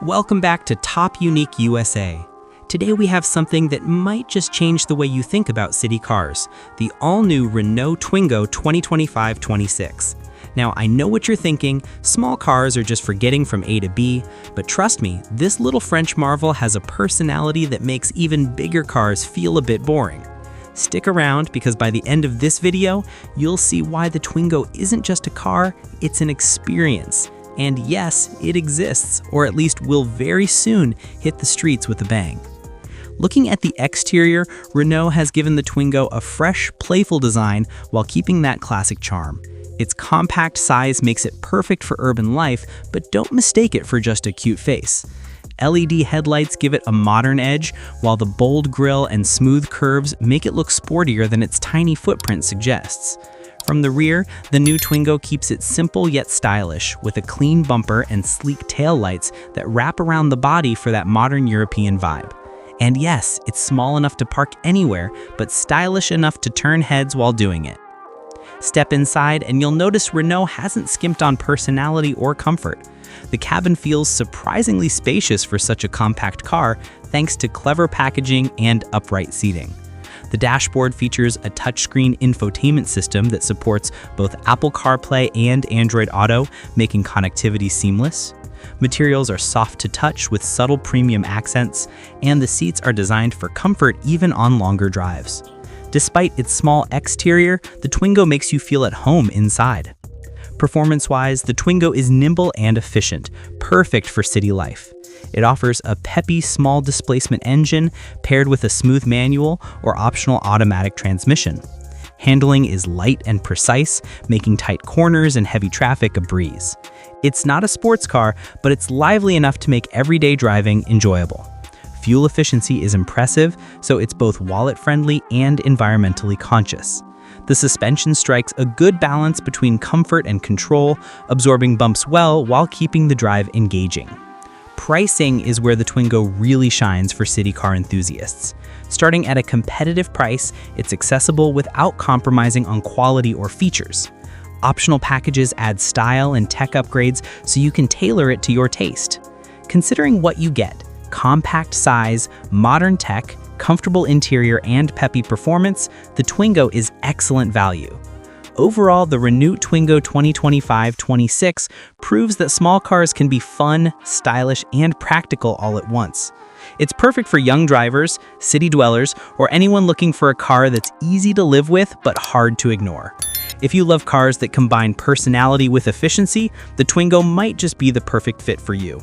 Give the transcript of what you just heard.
Welcome back to Top Unique USA. Today we have something that might just change the way you think about city cars, the all-new Renault Twingo 2025-26. Now, I know what you're thinking, small cars are just for getting from A to B, but trust me, this little French marvel has a personality that makes even bigger cars feel a bit boring. Stick around because by the end of this video, you'll see why the Twingo isn't just a car, it's an experience. And yes, it exists, or at least will very soon hit the streets with a bang. Looking at the exterior, Renault has given the Twingo a fresh, playful design while keeping that classic charm. Its compact size makes it perfect for urban life, but don't mistake it for just a cute face. LED headlights give it a modern edge, while the bold grille and smooth curves make it look sportier than its tiny footprint suggests. From the rear, the new Twingo keeps it simple yet stylish, with a clean bumper and sleek taillights that wrap around the body for that modern European vibe. And yes, it's small enough to park anywhere, but stylish enough to turn heads while doing it. Step inside and you'll notice Renault hasn't skimped on personality or comfort. The cabin feels surprisingly spacious for such a compact car, thanks to clever packaging and upright seating. The dashboard features a touchscreen infotainment system that supports both Apple CarPlay and Android Auto, making connectivity seamless. Materials are soft to touch with subtle premium accents, and the seats are designed for comfort even on longer drives. Despite its small exterior, the Twingo makes you feel at home inside. Performance-wise, the Twingo is nimble and efficient, perfect for city life. It offers a peppy small displacement engine paired with a smooth manual or optional automatic transmission. Handling is light and precise, making tight corners and heavy traffic a breeze. It's not a sports car, but it's lively enough to make everyday driving enjoyable. Fuel efficiency is impressive, so it's both wallet-friendly and environmentally conscious. The suspension strikes a good balance between comfort and control, absorbing bumps well while keeping the drive engaging. Pricing is where the Twingo really shines for city car enthusiasts. Starting at a competitive price, it's accessible without compromising on quality or features. Optional packages add style and tech upgrades so you can tailor it to your taste. Considering what you get, compact size, modern tech, comfortable interior, and peppy performance, the Twingo is excellent value. Overall, the Renault Twingo 2025-26 proves that small cars can be fun, stylish, and practical all at once. It's perfect for young drivers, city dwellers, or anyone looking for a car that's easy to live with but hard to ignore. If you love cars that combine personality with efficiency, the Twingo might just be the perfect fit for you.